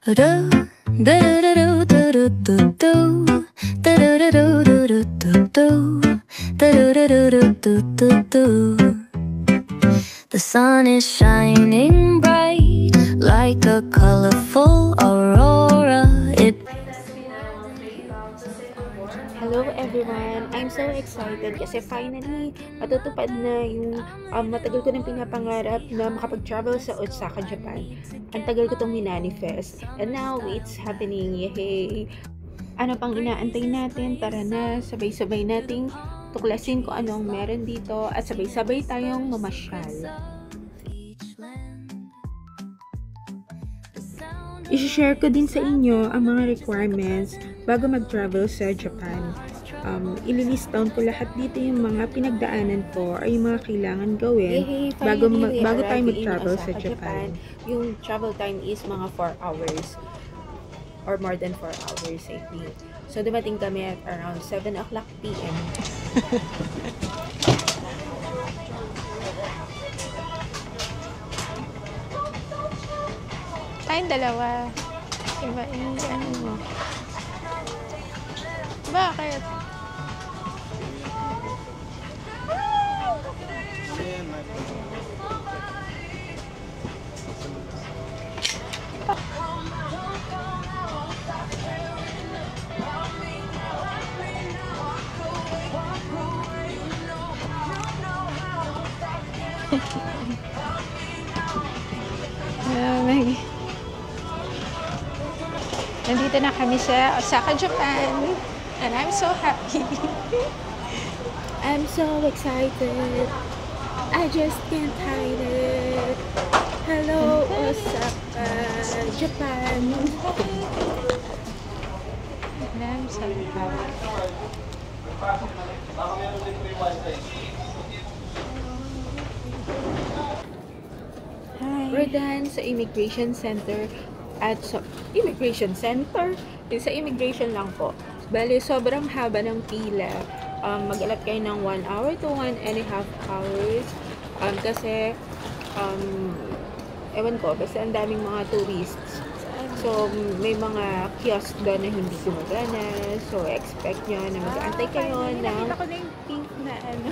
The sun is shining bright like a colorful aurora. Hello everyone! I'm so excited kasi finally matutupad na yung matagal ko nang pinapangarap na makapag-travel sa Osaka, Japan. Ang tagal ko itong minanifest and now it's happening! Yay! Ano pang inaantay natin? Tara na, sabay-sabay nating tuklasin kung anong meron dito at sabay-sabay tayong mamasyal. I-share ko din sa inyo ang mga requirements bago mag-travel sa Japan. Ililist down ko lahat dito yung mga pinagdaanan ko or yung mga kailangan gawin bago tayo mag-travel sa Japan. Yung travel time is mga 4 hours or more than 4 hours, I think. So, dumating kami at around 7 o'clock p.m. Tayong dalawa. Iba yung ano mo. Bakit? Nandito na kami sa Osaka, Japan. And I'm so happy. I'm so excited. I just can't hide it. Hello, Osaka, Japan. I'm so happy. Hi. We're done sa immigration center at sa immigration center. Yung sa immigration lang po. Bali, sobrang haba ng pila. Mag-alat kayo ng 1 hour to 1.5 hours. Kasi, ewan ko, kasi ang daming mga tourists. So, may mga kiosk doon na hindi gumagana. So, expect nyo na mag-aantay kayo ng... Nakita ko na yung pink na ano.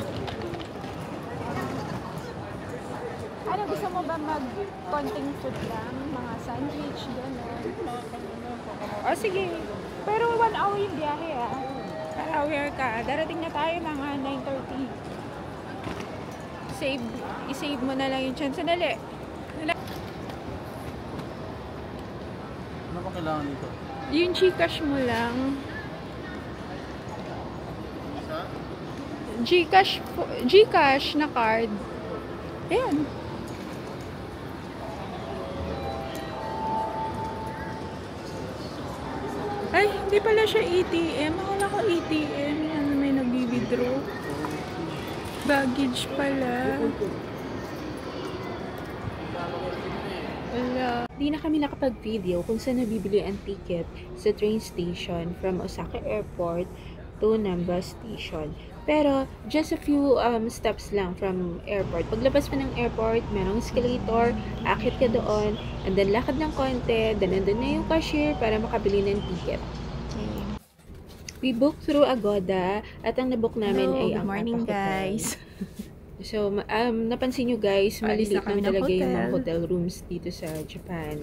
Ano, gusto mo ba mag-konting food lang? Mga sandwich, gano'n? O, sige. Pero 1 hour yung biyahe, ah. Para aware ka. Darating na tayo mga 9:30. I-save mo na lang yung chance. Sandali. Ano ba kailangan dito? Yung Gcash mo lang. Gcash na card. Ayan. Ay, hindi pala siya ATM. Akala ko ATM. Ano, may nag-withdraw. Baggage pala. Wala. Di na kami nakapag-video kung saan nabibili ang ticket sa train station from Osaka Airport to Namba Station. Pero, just a few steps lang from airport. Paglabas pa ng airport, merong escalator, akit ka doon, and then lakad ng konti, then nandun na yung cashier para makabili ng ticket. Okay. We booked through Agoda, at ang nabook namin ay Good ang morning, Tata Hotel. guys. So, napansin nyo guys, Alis maliliit na kami lang ng talaga yung mga hotel. hotel rooms dito sa Japan.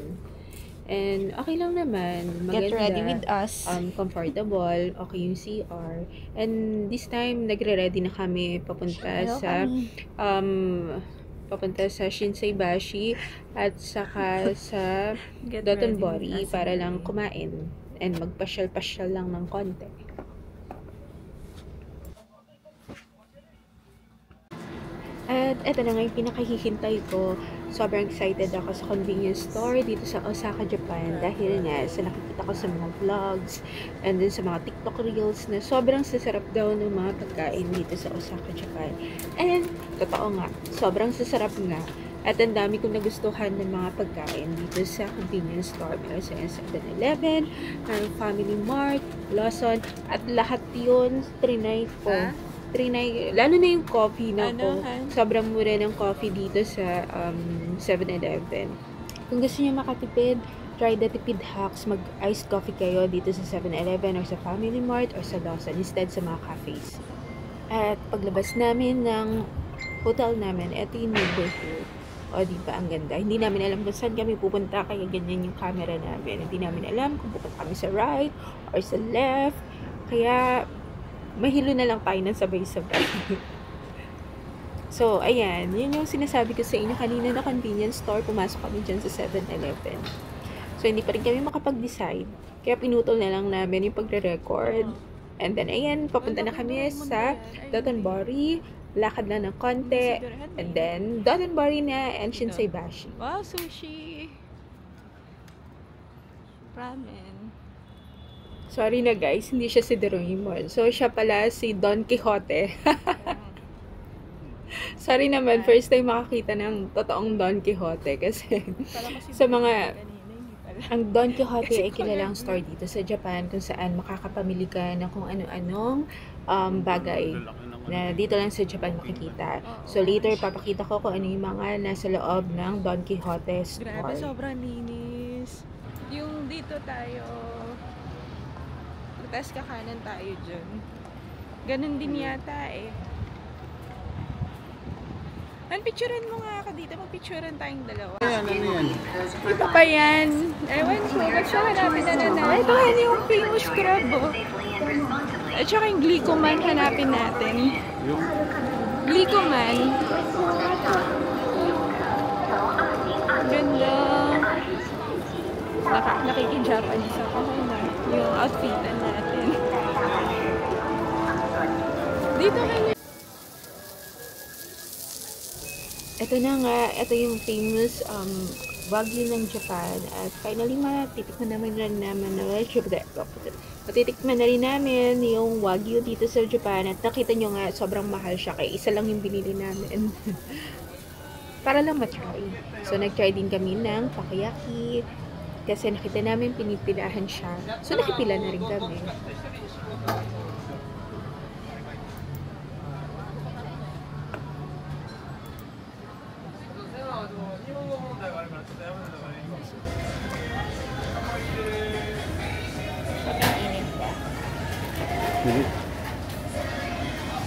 And okay lang naman, maganda. Get ready with us. Comfortable, okay yung CR. And this time, nagre-ready na kami papunta sa Shinsaibashi at saka sa Get Dotonbori ready with us. para lang kumain and magpasyal-pasyal lang ng konti. At eto na nga yung pinakahihintay ko. Sobrang excited ako sa convenience store dito sa Osaka, Japan. Dahil nga sa nakikita ko sa mga vlogs and then sa mga TikTok reels na sobrang sasarap daw ng mga pagkain dito sa Osaka, Japan. And totoo nga, sobrang sasarap nga. At ang dami kong nagustuhan ng mga pagkain dito sa convenience store. Meron sa 7-Eleven, meron Family Mart, Lawson, at lahat yun trinay ko. Lalo na yung coffee na ko. Sobrang mura ng coffee dito sa 7-Eleven. Kung gusto niyo makatipid, try the tipid hacks, mag-iced coffee kayo dito sa 7-Eleven or sa Family Mart or sa Lawson instead sa mga cafes. At paglabas namin ng hotel namin, eto yung neighborhood. O, diba, ang ganda. Hindi namin alam kung saan kami pupunta, kaya ganyan yung camera namin. Hindi namin alam kung pupunta kami sa right or sa left. Kaya, mahilo na lang tayo ng sabay-sabay. So, ayan. Yun yung sinasabi ko sa inyo kanina na convenience store. Pumasok kami dyan sa 7-Eleven. So, hindi pa rin kami makapag-decide. Kaya pinutol na lang namin yung pagre-record. And then, ayan, papunta na kami sa Dotonbori. Lakad lang ng konti. And then, Dotonbori na and Shinsaibashi. Wow, sushi! Ramen. Sorry na guys, hindi siya si Doraemon. So, siya pala si Don Quixote. Sorry naman, first time makakita ng totoong Don Quixote. Kasi sa mga... Ang Don Quixote ay kilalang store dito sa Japan kung saan makakapamili ka ng kung ano-anong bagay na dito lang sa Japan makikita. So later, papakita ko kung ano yung mga nasa loob ng Don Quixote store. Grabe, sobrang linis. Yung dito tayo, tapos kakanan tayo dyan. Ganun din yata eh. Picturean mo nga ako dito. Magpicturean tayong dalawa. Ano yan? Ito pa yan. Ewan ko. Ba't siya hanapin na nanay? Ito yan yung famous crab, oh. At saka yung Glicoman hanapin natin. Yung? Glicoman. Ganda. Nakiki-Japanese ako na. Yung outfitan natin. Dito kayo. Ito na nga, ito yung famous Wagyu ng Japan. At finally, matitikman naman na rin namin yung Wagyu dito sa Japan. At nakita nyo nga, sobrang mahal siya. Kaya isa lang yung binili namin. Para lang matry. So, nag-try din kami ng takoyaki. Kasi nakita namin pinipilahan siya. So, nakipila na rin kami. Pagkainit ba? Hindi.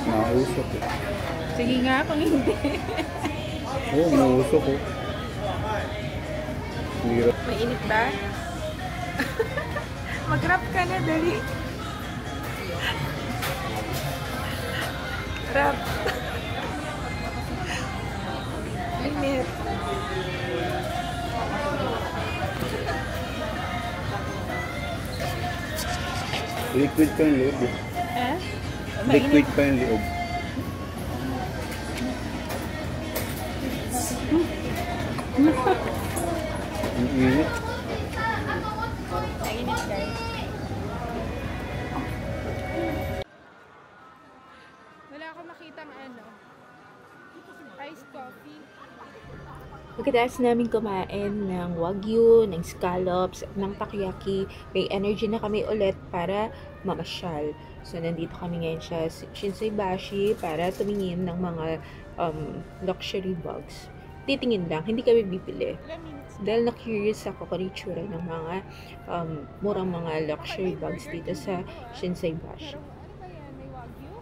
Nausok eh. Sige nga kung hindi. Oo, nausok oh. Hirap. Mainit ba? Mag-wrap ka na, dali. Wrap. Init. Liquid pa yung loob eh. Eh? Liquid pa yung loob. Ang init. Mainit, guys. Wala akong makitang iced coffee. Pagkatapos namin kumain ng Wagyu, ng scallops, ng takoyaki, may energy na kami ulit para mamasyal. So, nandito kami ngayon sa Shinsaibashi para tumingin ng mga luxury bags. Titingin lang, hindi kami bibili. Dahil na-curious ako kung itsura ng mga murang mga luxury bags dito sa Shinsaibashi. Ano ba yan? May Wagyu?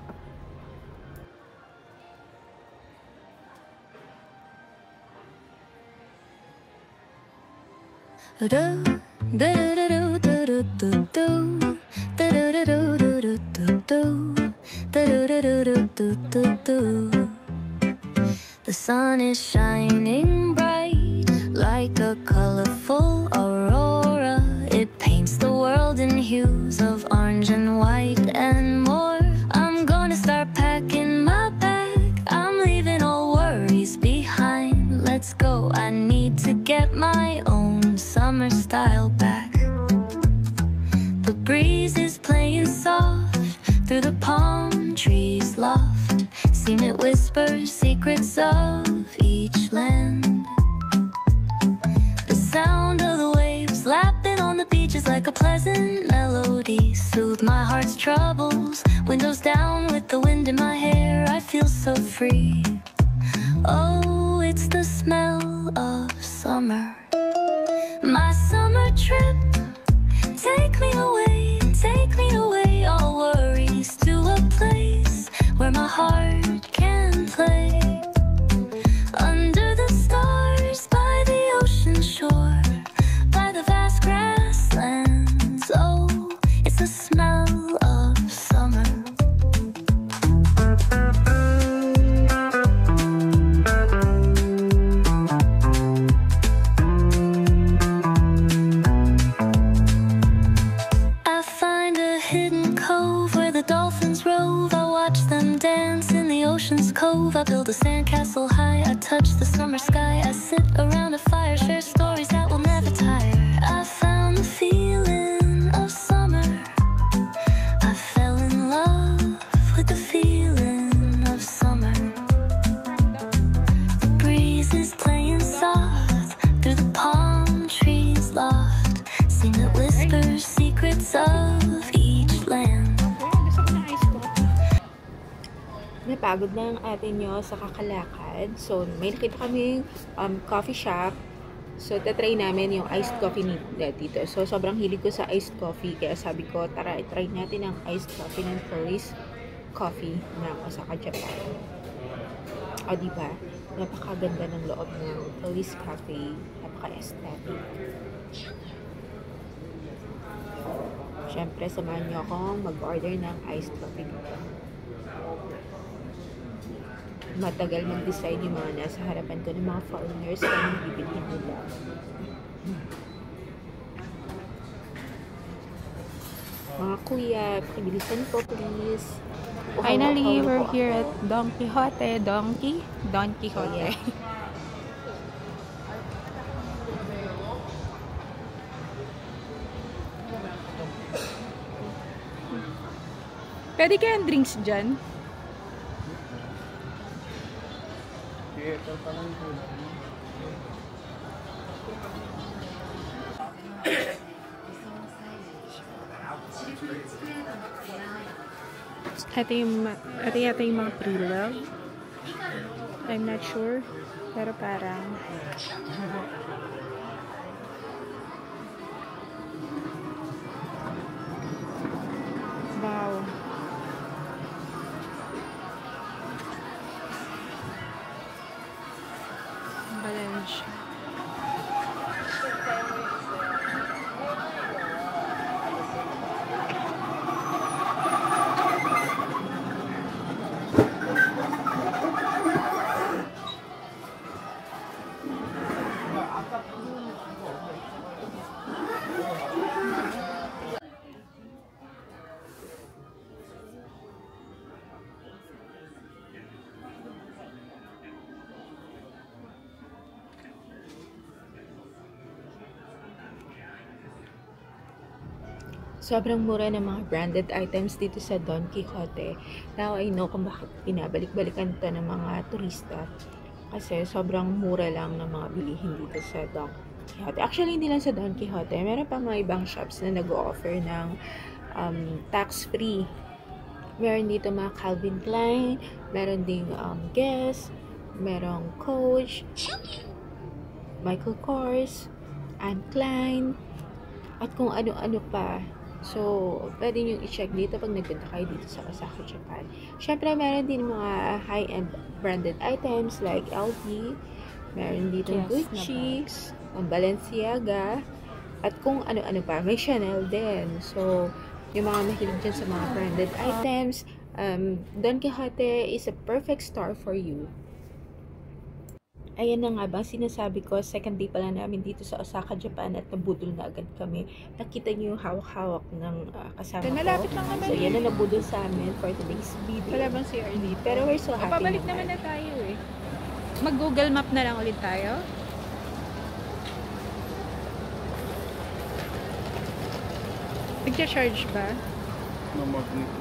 The sun is shining bright like a colorful aurora. It paints the world in hues of orange and white and more. I'm gonna start packing my bag. I'm leaving all worries behind. Let's go. I need to get my own summer style back. The breeze is playing soft through the palm trees loft. Seen it whisper secrets of each land. The sound of the waves lapping on the beach is like a pleasant melody. Soothe my heart's troubles. Windows down with the wind in my hair. I feel so free. Oh, it's the smell of summer. My summer trip. Take me away, all worries to a place where my heart can play. Under the stars, by the ocean shore, by the vast grasslands. Oh, it's the smell of summer. I find a hidden cove where the dolphins rove. I watch them dance in the ocean's cove. I build a sandcastle high, I touch the summer sky. I sit around a fire, share stories that will never tire. I found the feeling of summer. I fell in love with the feeling of summer. The breeze is playing soft through the palm trees loft. Seem to whisper secrets of each land. Gusto ko ng ice coffee. Napagod na ang atin nyo sa kakalakad. So, may nakita kaming coffee shop. So, tatry namin yung iced coffee dito. So, sobrang hilig ko sa iced coffee. Kaya sabi ko, tara, try natin ang iced coffee ng Police Coffee ng Osaka, Japan. O, diba? Napakaganda ng loob ng Police Cafe. Napaka-aesthetic. Siyempre, samahan nyo akong mag-order ng iced coffee dito. Matagal mag-decide yung mga nasa harapan ko ng mga foreigners kung ano bibilhin nila. Mga kuya, pakibilisan po please. Finally, we're here at Don Quixote. Don Quixote. Oh, yeah. Pwede kayang drinks dyan? Ito yata yung mga pre-love. I'm not sure. Pero parang... Wow. Balange. Sobrang mura ng mga branded items dito sa Don Quixote. Now, I know kung bakit pinabalik-balikan to ng mga turista. Kasi sobrang mura lang ng mga bilihin dito sa Don Quixote. Actually, hindi lang sa Don Quixote. Meron pa mga ibang shops na nag-o-offer ng tax-free. Meron dito mga Calvin Klein, meron ding Guess, merong Coach, Michael Kors, Anne Klein, at kung ano-ano pa. So, pwede nyo i-check dito pag nagpunta kayo dito sa Osaka, Japan. Syempre, meron din mga high-end branded items like LV, meron dito Gucci, Balenciaga, at kung ano-ano pa. May Chanel din. So, yung mga mahilig dyan sa mga branded items, Don Quixote is a perfect store for you. Ayan na nga ba, sinasabi ko, second day pala namin dito sa Osaka, Japan at nabudol na agad kami. Nakita niyo yung hawak-hawak ng kasama ko. Malapit lang naman. So, yan na nabudol sa amin for today's video. Wala bang CR dito? Pero we're so happy. Papabalik naman na tayo eh. Mag-Google Map na lang ulit tayo. Nagcha-charge ba?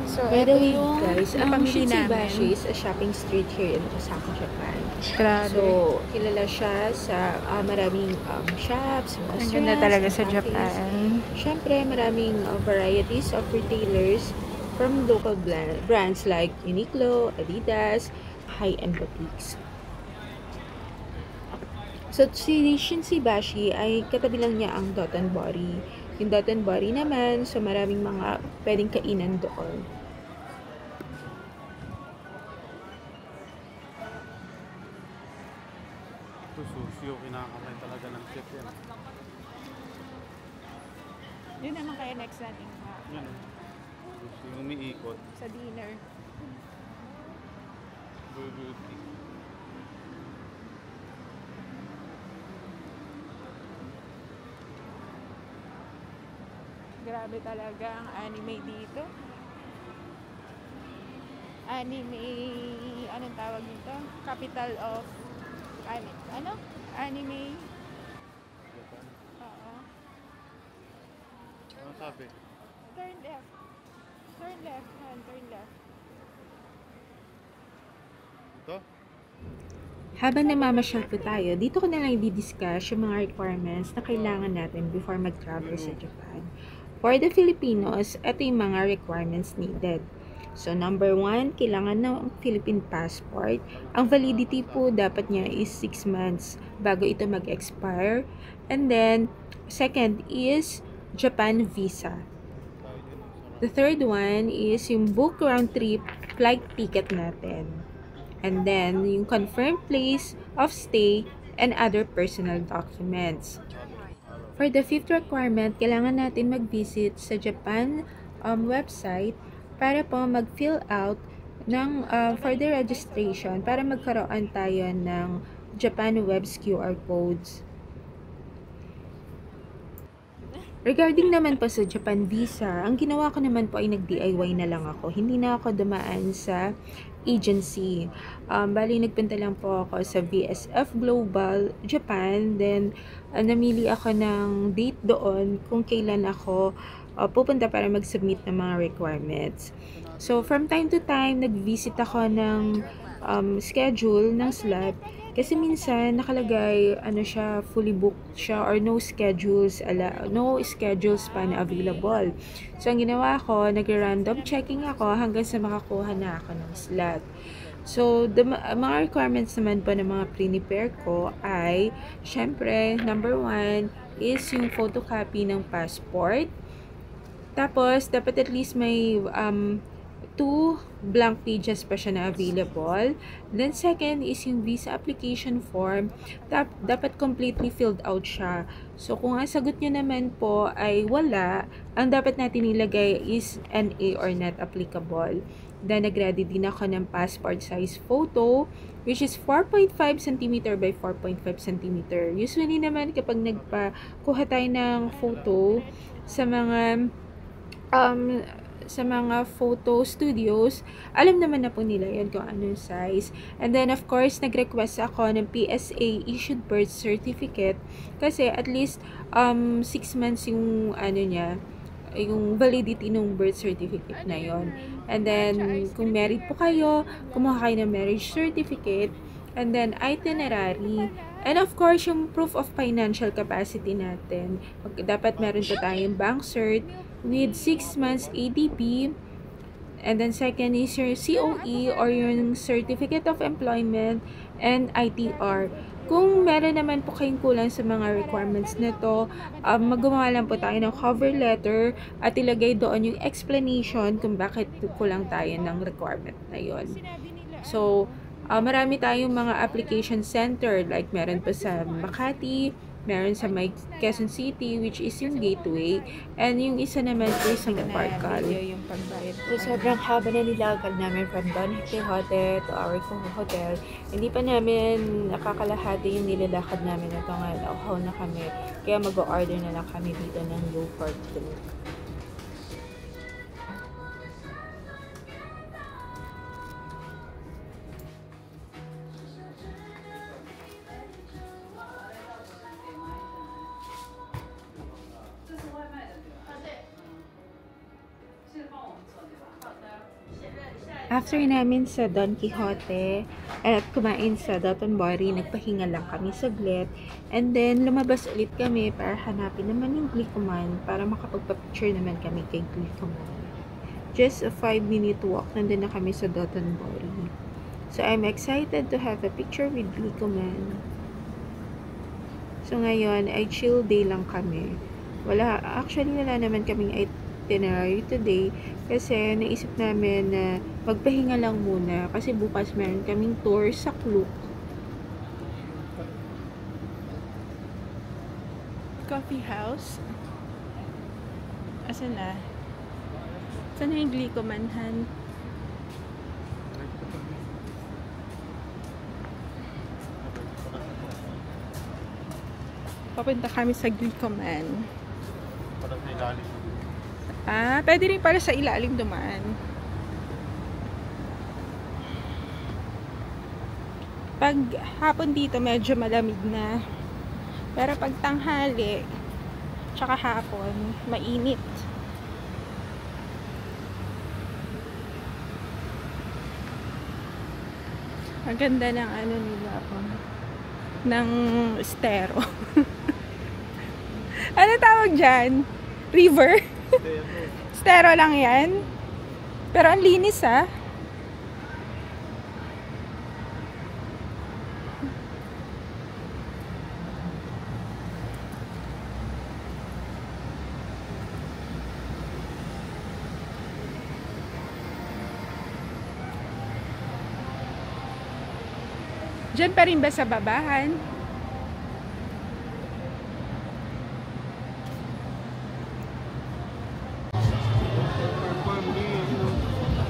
So, By the ito way, yung guys, ang napamili Shichibashi namin. is a shopping street here in Osaka, Japan. Grabe. So, kilala siya sa maraming shops, Ang restaurants, ganda talaga sa cafes. Japan. Siyempre, maraming varieties of retailers from local brands like Uniqlo, Adidas, high-end boutiques. So, si Shinsaibashi ay katabi lang niya ang Dotonbori. Yung Dotonbori naman, so maraming mga pwedeng kainan doon. Ito sushi, kinakamay talaga ng chef yan. Yun naman kaya next natin Yan. Sushi, umiikot. sa dinner. Beauty. Grabe talaga ang anime dito. Anime, anong tawag nito? Capital of, ano? Anime? Japan. Oo. Ano sabi? Turn left. Turn left, Han. Turn left. Ito? Habang namamasyal po tayo, dito ko na lang i-discuss yung mga requirements na kailangan natin before mag-travel sa Japan. For the Filipinos, ito yung mga requirements needed. So, number 1, kailangan ng Philippine passport. Ang validity po dapat niya is 6 months bago ito mag-expire. And then, second is Japan visa. The third one is yung book round trip flight ticket natin. And then, yung confirmed place of stay and other personal documents. For the fifth requirement, kailangan natin mag-visit sa Japan website para po mag-fill out ng for the registration para magkaroon tayo ng Japan Web's QR codes. Regarding naman po sa Japan visa, ang ginawa ko naman po ay nag-DIY na lang ako. Hindi na ako dumaan sa agency. Bali, nagpunta lang po ako sa VSF Global Japan. Then, namili ako ng date doon kung kailan ako pupunta para mag-submit ng mga requirements. So, from time to time, nag-visit ako ng schedule ng slot. Kasi minsan nakalagay fully booked siya or no schedules pa na available. So ang ginawa ko, nag-random checking ako hanggang sa makakuha na ako ng slot. So mga requirements naman po ng mga prepare ko ay syempre number 1 is yung photocopy ng passport. Tapos dapat at least may 2 blank pages pa siya na available. Then, second is yung visa application form. Dapat completely filled out siya. So, kung ang sagot nyo naman po ay wala, ang dapat natin ilagay is NA or not applicable. Then, nag-ready din ako ng passport size photo, which is 4.5 cm by 4.5 cm. Usually naman, kapag nagpakuha tayo ng photo sa mga photo studios, alam naman na po nila yun kung anong size. And then, of course, nag-request ako ng PSA issued birth certificate kasi at least 6 months yung yung validity ng birth certificate na yon. And then, kung married po kayo, kumuha kayo ng marriage certificate. And then, itinerary. And of course, yung proof of financial capacity natin. Dapat meron pa tayong bank cert with 6 months ADP. And then second is your COE or yung Certificate of Employment and ITR. Kung meron naman po kayong kulang sa mga requirements na to, magawa lang po tayo ng cover letter at ilagay doon yung explanation kung bakit kulang tayo ng requirement na yon. So, marami tayong mga application center, like meron pa sa Makati, meron sa Quezon City, which is yung Gateway, and yung isa naman po isang Parkal. Yung pagbayad. So, sobrang haba na nilakad namin from Don Quixote to our hotel. Hindi pa namin nakakalahati yung nilalakad namin na ito nga. Nauhaw na kami. Kaya mag-order na lang kami dito ng yogurt drink. After namin sa Don Quixote at kumain sa Dotonbori, nagpahinga lang kami saglit. And then, lumabas ulit kami para hanapin naman yung Glicoman para makapagpa-picture naman kami kay Glicoman. Just a 5-minute walk, nandun na kami sa Dotonbori. So, I'm excited to have a picture with Glicoman. So, ngayon ay chill day lang kami. Actually, wala naman kaming itinerary today kasi naisip namin na magpahinga lang muna kasi bukas meron kaming tour sa Klook. Coffee house. Asan na? Saan na yung Glicomanhan? Papunta kami sa Glicoman. Para sa ilalim. Pwede rin para sa ilalim dumaan. Pag hapon dito medyo malamig na. Pero pag tanghali, tsaka hapon, mainit. Ang ganda ng ano nila po. Ng estero. Ano tawag dyan? River? Estero lang yan. Pero ang linis ah. Diyan pa rin ba sa babahan?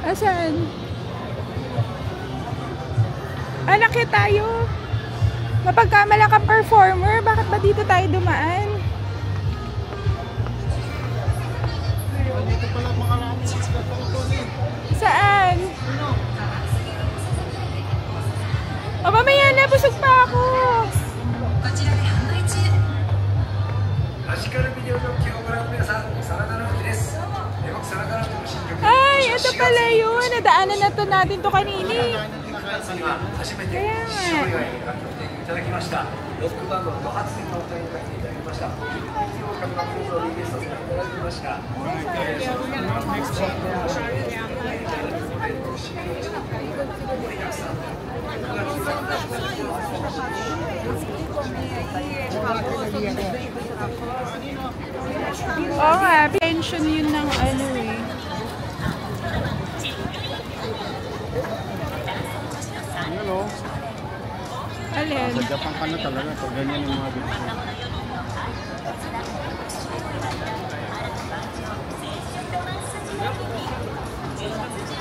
Asan? Nakita tayo. Mapagkamala kang performer. Bakit ba dito tayo dumaan? Dito pala makalapit sa Tony. Saan? O, mamaya na. Busog pa ako. Ay, ito pala yun. Nadaanan na to natin to kanini. Kaya nga. Oo nga, pension yun ng ano eh. Yun o. Alin? Sa Japan ka na talaga. Pag ganyan yung mga dito.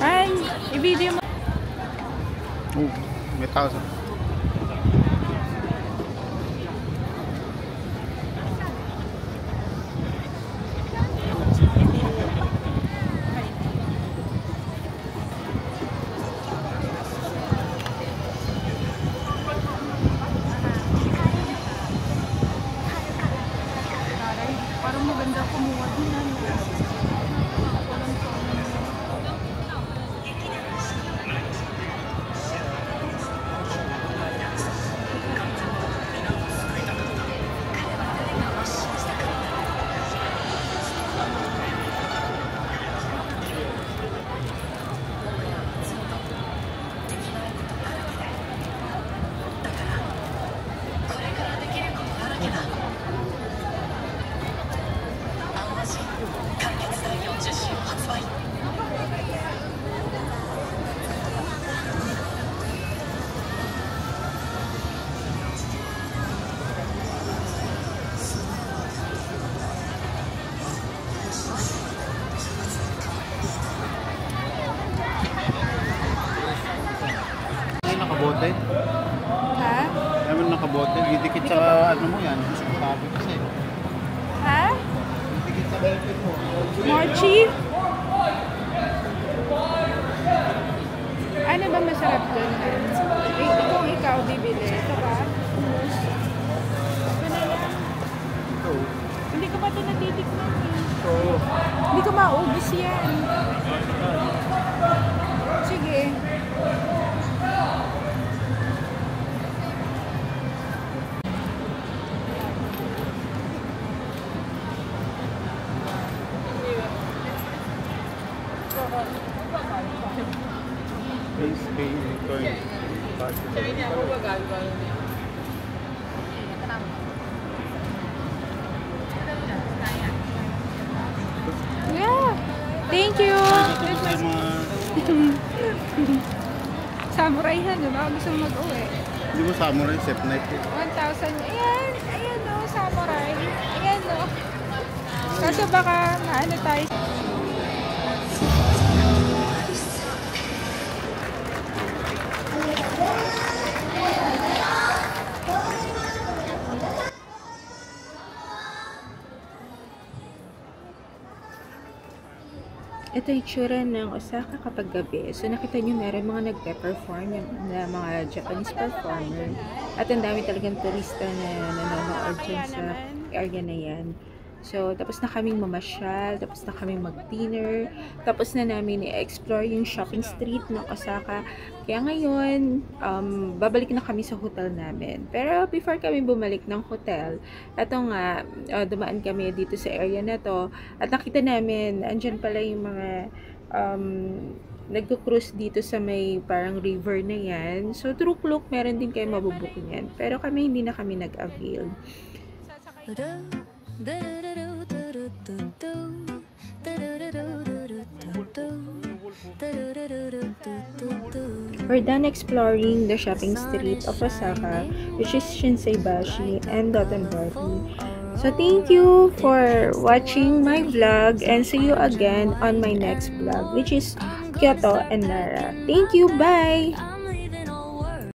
Ay, i-video mo. Oh, may tao sa... Parang maganda kumuha din na. Nakabote? Ha? Naman nakabote. Didikit sa ano mo yan. Sabi kasi. Ha? Didikit sa benefit mo. Mochi? Ano ba masarap doon? Kung ikaw bibili, ito ba? Hummus. Ito na lang. Ito. Hindi ko pa ito natitikman eh. Ito. Hindi ko maubos yan. Sige. Face pay return. Thank you! Mga, Samurai Han, baka gusto mo mag-uwi. hindi mo samurai set night eh. 1,000. Ayan o, samurai. Ayan o. Kaso baka naano tayo. Ito yung itsura ng Osaka kapag gabi. So, nakita nyo meron mga nagpe-perform na mga Japanese performer. At ang dami talagang turista na nanonood dyan sa area na yan. So, tapos na kaming mamasyal, tapos na kaming mag-dinner, tapos na namin i-explore yung shopping street ng Osaka. Kaya ngayon, babalik na kami sa hotel namin. Pero before kami bumalik ng hotel, eto nga, dumaan kami dito sa area na to, at nakita namin, andyan pala yung mga nagko-cruise dito sa may parang river na yan. So, True Look, meron din kayo mabubook yan. Pero kami, hindi na kami nag-avail. We're done exploring the shopping street of Osaka, which is Shinsaibashi and Dotonbori. So thank you for watching my vlog, and see you again on my next vlog, which is Kyoto and Nara. Thank you, bye!